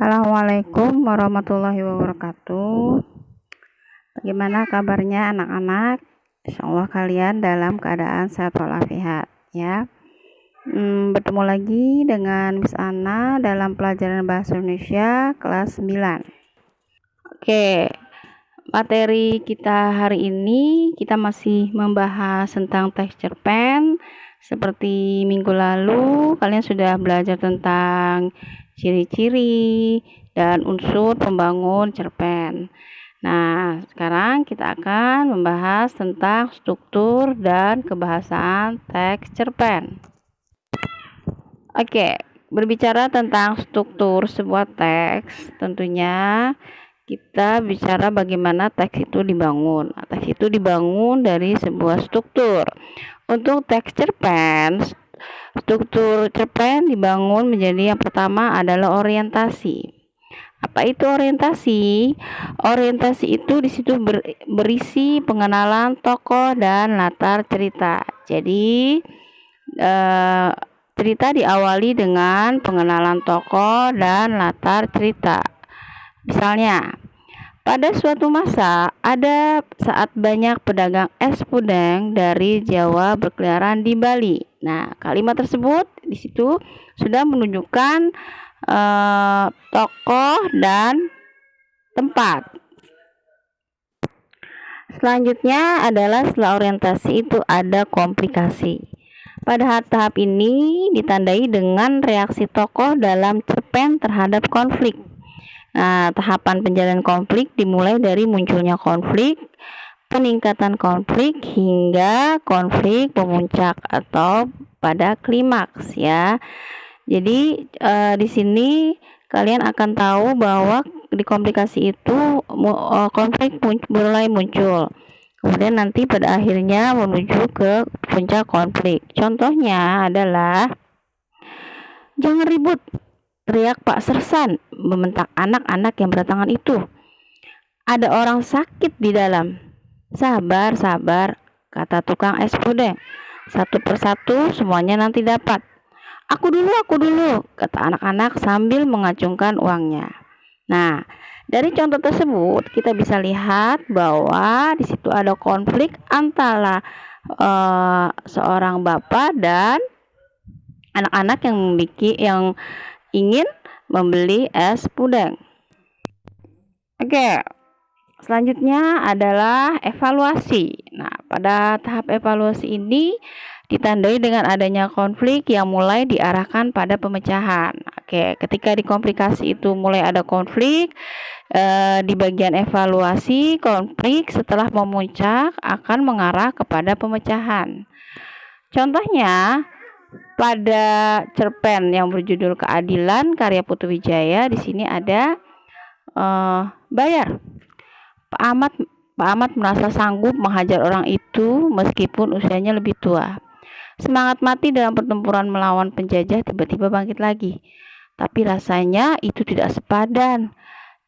Assalamualaikum warahmatullahi wabarakatuh. Bagaimana kabarnya anak-anak? Insyaallah kalian dalam keadaan sehat walafiat ya. Bertemu lagi dengan Miss Ana dalam pelajaran Bahasa Indonesia kelas 9. Oke, materi kita hari ini kita masih membahas tentang teks cerpen. Seperti minggu lalu kalian sudah belajar tentang ciri-ciri dan unsur pembangun cerpen. Nah, sekarang kita akan membahas tentang struktur dan kebahasaan teks cerpen. Oke, berbicara tentang struktur sebuah teks, tentunya kita bicara bagaimana teks itu dibangun. Teks itu dibangun dari sebuah struktur. Untuk teks cerpen, struktur cerpen dibangun menjadi yang pertama adalah orientasi. Apa itu orientasi? Orientasi itu di situ berisi pengenalan tokoh dan latar cerita. Jadi cerita diawali dengan pengenalan tokoh dan latar cerita. Misalnya, pada suatu masa, ada saat banyak pedagang es podeng dari Jawa berkeliaran di Bali. Nah, kalimat tersebut di situ sudah menunjukkan tokoh dan tempat. Selanjutnya adalah setelah orientasi itu ada komplikasi. Pada tahap ini ditandai dengan reaksi tokoh dalam cerpen terhadap konflik. Nah, tahapan penjalanan konflik dimulai dari munculnya konflik, peningkatan konflik hingga konflik memuncak atau pada klimaks ya. Jadi di sini kalian akan tahu bahwa di komplikasi itu konflik mulai muncul. Kemudian nanti pada akhirnya menuju ke puncak konflik. Contohnya adalah jangan ribut, teriak Pak Sersan, membentak anak-anak yang berdatangan itu. Ada orang sakit di dalam. Sabar, sabar, kata tukang es podeng. Satu persatu semuanya nanti dapat. Aku dulu, kata anak-anak sambil mengacungkan uangnya. Nah, dari contoh tersebut kita bisa lihat bahwa di situ ada konflik antara seorang bapak dan anak-anak yang ingin membeli es podeng. Oke, selanjutnya adalah evaluasi. Nah, pada tahap evaluasi ini ditandai dengan adanya konflik yang mulai diarahkan pada pemecahan. Oke, ketika di komplikasi itu mulai ada konflik, di bagian evaluasi konflik setelah memuncak akan mengarah kepada pemecahan. Contohnya, pada cerpen yang berjudul Keadilan karya Putu Wijaya, di sini ada bayar. Pak Ahmad merasa sanggup menghajar orang itu meskipun usianya lebih tua. Semangat mati dalam pertempuran melawan penjajah tiba-tiba bangkit lagi. Tapi rasanya itu tidak sepadan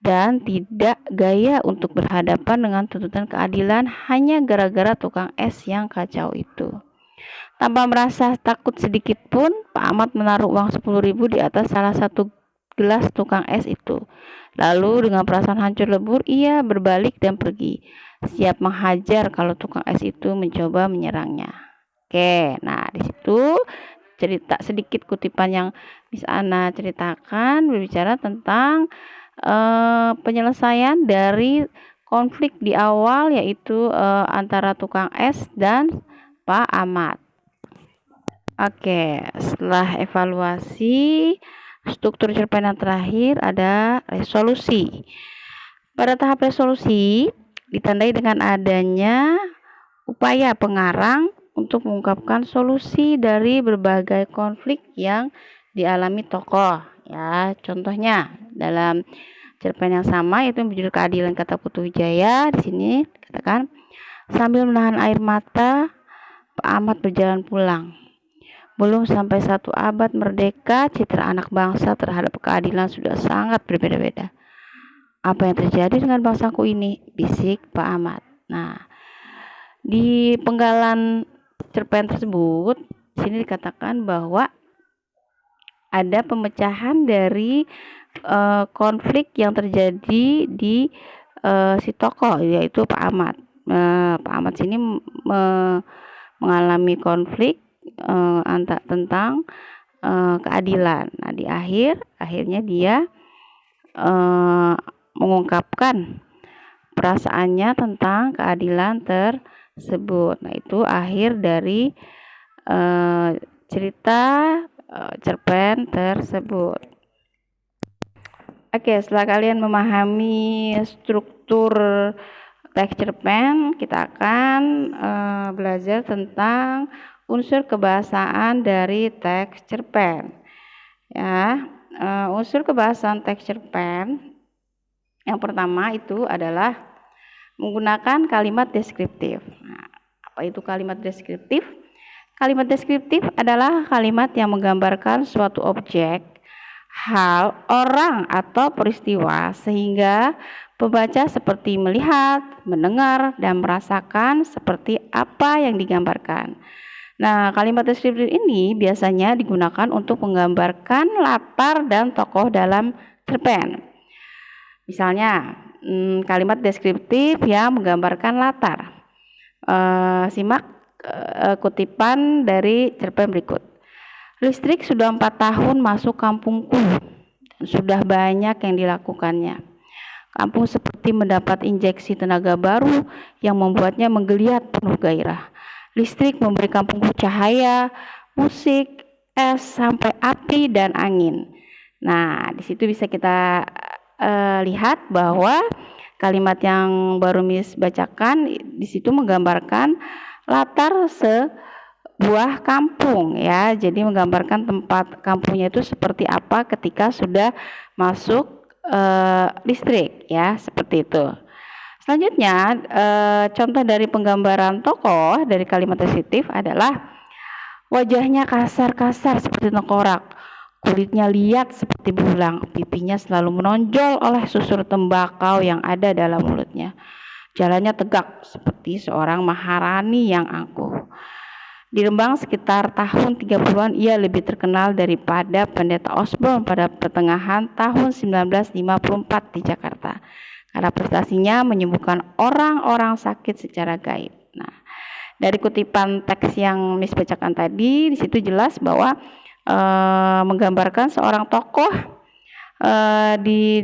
dan tidak gaya untuk berhadapan dengan tuntutan keadilan hanya gara-gara tukang es yang kacau itu. Tanpa merasa takut sedikit pun, Pak Ahmad menaruh uang 10.000 di atas salah satu gelas tukang es itu. Lalu dengan perasaan hancur lebur, ia berbalik dan pergi, siap menghajar kalau tukang es itu mencoba menyerangnya. Oke, nah di situ cerita sedikit kutipan yang Miss Ana ceritakan berbicara tentang penyelesaian dari konflik di awal, yaitu antara tukang es dan Pak Ahmad. Oke, setelah evaluasi, struktur cerpen yang terakhir ada resolusi. Pada tahap resolusi ditandai dengan adanya upaya pengarang untuk mengungkapkan solusi dari berbagai konflik yang dialami tokoh. Ya, contohnya dalam cerpen yang sama yaitu berjudul Keadilan kata Putu Wijaya, di sini dikatakan sambil menahan air mata Pak Ahmad berjalan pulang. Belum sampai 1 abad merdeka, citra anak bangsa terhadap keadilan sudah sangat berbeda-beda. Apa yang terjadi dengan bangsaku ini? Bisik Pak Ahmad. Nah, di penggalan cerpen tersebut, sini dikatakan bahwa ada pemecahan dari konflik yang terjadi di si tokoh, yaitu Pak Ahmad. Pak Ahmad sini mengalami konflik tentang keadilan. Nah, di akhirnya dia mengungkapkan perasaannya tentang keadilan tersebut. Nah, itu akhir dari cerita cerpen tersebut. Oke, setelah kalian memahami struktur teks cerpen, kita akan belajar tentang unsur kebahasaan dari teks cerpen. Ya, unsur kebahasaan teks cerpen yang pertama itu adalah menggunakan kalimat deskriptif. Nah, apa itu kalimat deskriptif? Kalimat deskriptif adalah kalimat yang menggambarkan suatu objek, hal, orang, atau peristiwa sehingga pembaca seperti melihat, mendengar, dan merasakan seperti apa yang digambarkan. Nah, kalimat deskriptif ini biasanya digunakan untuk menggambarkan latar dan tokoh dalam cerpen. Misalnya, kalimat deskriptif yang menggambarkan latar. Simak kutipan dari cerpen berikut. Listrik sudah 4 tahun masuk kampungku dan sudah banyak yang dilakukannya. Kampung seperti mendapat injeksi tenaga baru yang membuatnya menggeliat penuh gairah. Listrik memberi kampungku cahaya, musik, es, sampai api dan angin. Nah, di situ bisa kita lihat bahwa kalimat yang baru Miss bacakan di situ menggambarkan latar sebuah kampung, ya. Jadi menggambarkan tempat kampungnya itu seperti apa ketika sudah masuk listrik, ya, seperti itu. Selanjutnya, contoh dari penggambaran tokoh dari kalimat deskriptif adalah wajahnya kasar-kasar seperti tengkorak, kulitnya liat seperti berulang, pipinya selalu menonjol oleh susur tembakau yang ada dalam mulutnya. Jalannya tegak seperti seorang maharani yang angkuh. Di Rembang sekitar tahun 30-an ia lebih terkenal daripada Pendeta Osborne pada pertengahan tahun 1954 di Jakarta. Karena prestasinya menyembuhkan orang-orang sakit secara gaib. Nah, dari kutipan teks yang Miss bacakan tadi, di situ jelas bahwa menggambarkan seorang tokoh,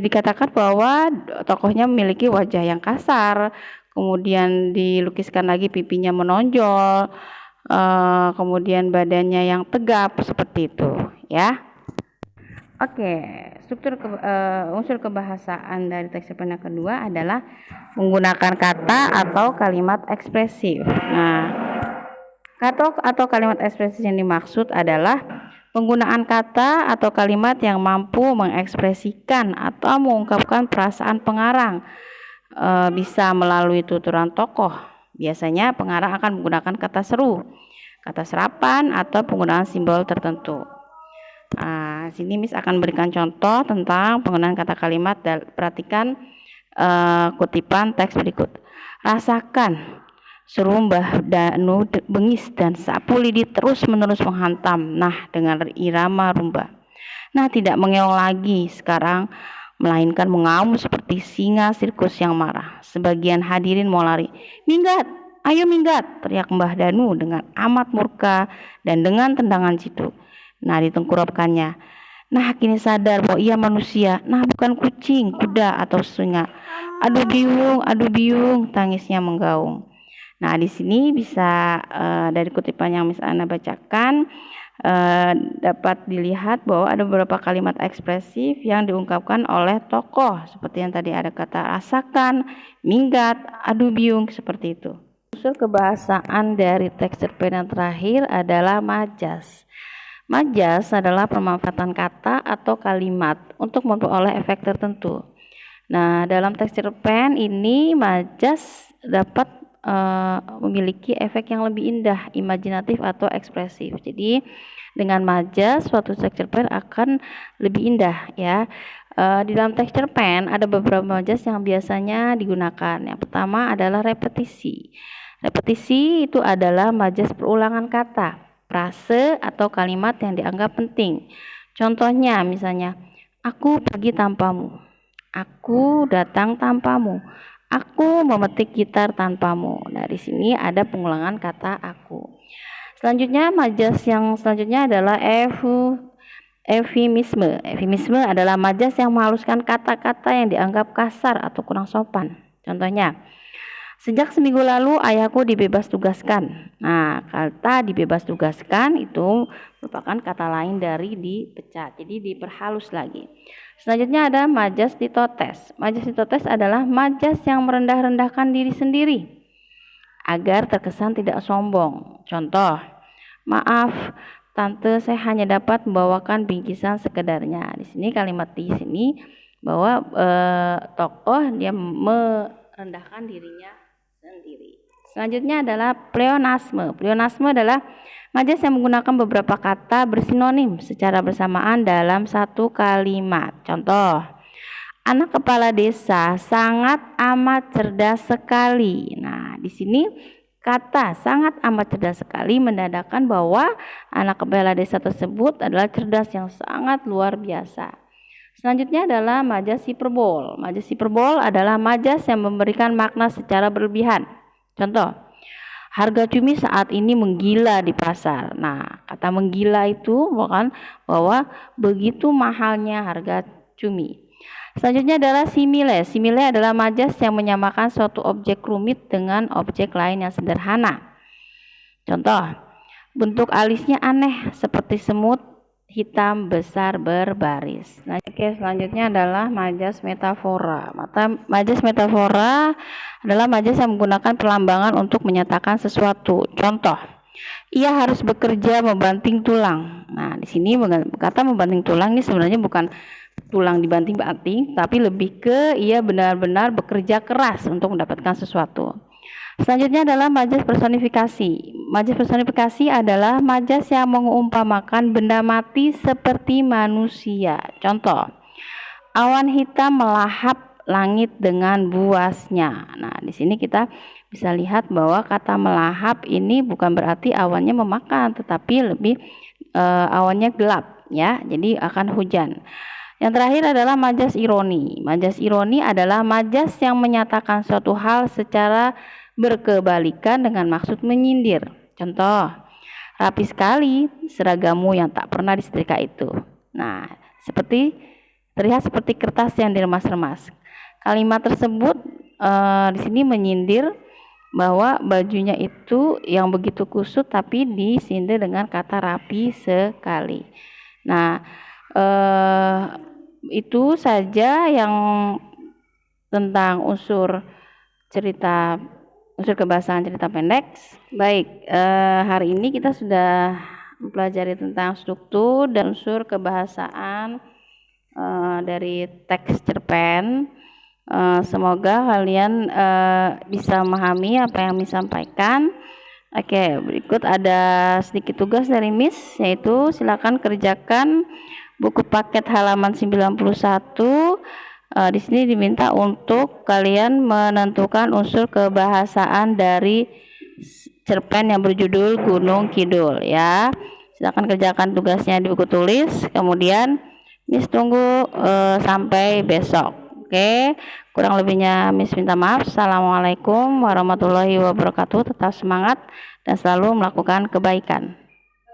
dikatakan bahwa tokohnya memiliki wajah yang kasar, kemudian dilukiskan lagi pipinya menonjol, kemudian badannya yang tegap seperti itu, ya. Oke, unsur kebahasaan dari teks cerpen yang kedua adalah menggunakan kata atau kalimat ekspresif. Nah, kata atau kalimat ekspresif yang dimaksud adalah penggunaan kata atau kalimat yang mampu mengekspresikan atau mengungkapkan perasaan pengarang. Bisa melalui tuturan tokoh. Biasanya pengarang akan menggunakan kata seru, kata serapan, atau penggunaan simbol tertentu. Sini Miss akan berikan contoh tentang penggunaan kata kalimat dan perhatikan kutipan teks berikut. Rasakan, seru Mbah Danu bengis dan sapu lidi terus-menerus menghantam. Nah, dengan irama rumba. Nah, tidak mengeong lagi sekarang, melainkan mengaum seperti singa sirkus yang marah. Sebagian hadirin mau lari. Minggat, ayo minggat, teriak Mbah Danu dengan amat murka dan dengan tendangan jitu. Nah, ditengkurapkannya. Nah, kini sadar bahwa ia manusia. Nah, bukan kucing, kuda, atau singa. Aduh biung, tangisnya menggaung. Nah, di sini bisa dari kutipan yang Miss Ana bacakan dapat dilihat bahwa ada beberapa kalimat ekspresif yang diungkapkan oleh tokoh. Seperti yang tadi ada kata rasakan, minggat, aduh biung, seperti itu. Unsur kebahasaan dari teks cerpen yang terakhir adalah majas. Majas adalah pemanfaatan kata atau kalimat untuk memperoleh efek tertentu. Nah, dalam teks cerpen ini majas dapat memiliki efek yang lebih indah, imajinatif atau ekspresif. Jadi, dengan majas suatu teks cerpen akan lebih indah, ya. Di dalam teks cerpen ada beberapa majas yang biasanya digunakan. Yang pertama adalah repetisi. Repetisi itu adalah majas perulangan kata, frase atau kalimat yang dianggap penting. Contohnya misalnya, Aku pergi tanpamu. Aku datang tanpamu. Aku memetik gitar tanpamu. Nah, di sini ada pengulangan kata aku. Selanjutnya, majas yang selanjutnya adalah eufemisme. Eufemisme adalah majas yang menghaluskan kata-kata yang dianggap kasar atau kurang sopan. Contohnya, sejak seminggu lalu ayahku dibebas tugaskan. Nah, kata dibebas tugaskan itu merupakan kata lain dari dipecat. Jadi diperhalus lagi. Selanjutnya ada majas titotes. Majas titotes adalah majas yang merendah-rendahkan diri sendiri agar terkesan tidak sombong. Contoh, maaf, tante, saya hanya dapat membawakan bingkisan sekedarnya. Di sini kalimat di sini bahwa tokoh dia merendahkan dirinya sendiri. Selanjutnya adalah pleonasme. Pleonasme adalah majas yang menggunakan beberapa kata bersinonim secara bersamaan dalam satu kalimat. Contoh, anak kepala desa sangat amat cerdas sekali. Nah, di sini kata sangat amat cerdas sekali menandakan bahwa anak kepala desa tersebut adalah cerdas yang sangat luar biasa. Selanjutnya adalah majas hiperbol. Majas hiperbol adalah majas yang memberikan makna secara berlebihan. Contoh, harga cumi saat ini menggila di pasar. Nah, kata menggila itu bukan bahwa begitu mahalnya harga cumi. Selanjutnya adalah simile. Simile adalah majas yang menyamakan suatu objek rumit dengan objek lain yang sederhana. Contoh, bentuk alisnya aneh seperti semut hitam besar berbaris. Nah, selanjutnya adalah majas metafora. Majas metafora adalah majas yang menggunakan perlambangan untuk menyatakan sesuatu. Contoh, ia harus bekerja membanting tulang. Nah, di sini kata membanting tulang ini sebenarnya bukan tulang dibanting-banting, tapi lebih ke ia benar-benar bekerja keras untuk mendapatkan sesuatu. Selanjutnya adalah majas personifikasi. Majas personifikasi adalah majas yang mengumpamakan benda mati seperti manusia. Contoh, awan hitam melahap langit dengan buasnya. Nah, di sini kita bisa lihat bahwa kata melahap ini bukan berarti awannya memakan, tetapi lebih awannya gelap, ya. Jadi akan hujan. Yang terakhir adalah majas ironi. Majas ironi adalah majas yang menyatakan suatu hal secara berkebalikan dengan maksud menyindir. Contoh, rapi sekali seragammu yang tak pernah disetrika itu. Nah, terlihat seperti kertas yang diremas-remas. Kalimat tersebut di sini menyindir bahwa bajunya itu yang begitu kusut tapi disindir dengan kata rapi sekali. Nah, itu saja yang tentang unsur kebahasaan cerita pendek. Baik, hari ini kita sudah mempelajari tentang struktur dan unsur kebahasaan dari teks cerpen. Semoga kalian bisa memahami apa yang disampaikan. Oke, berikut ada sedikit tugas dari Miss, yaitu silakan kerjakan buku paket halaman 91. Di sini diminta untuk kalian menentukan unsur kebahasaan dari cerpen yang berjudul Gunung Kidul, ya. Silakan kerjakan tugasnya di buku tulis. Kemudian Miss tunggu sampai besok. Oke, kurang lebihnya Miss minta maaf. Assalamualaikum warahmatullahi wabarakatuh. Tetap semangat dan selalu melakukan kebaikan.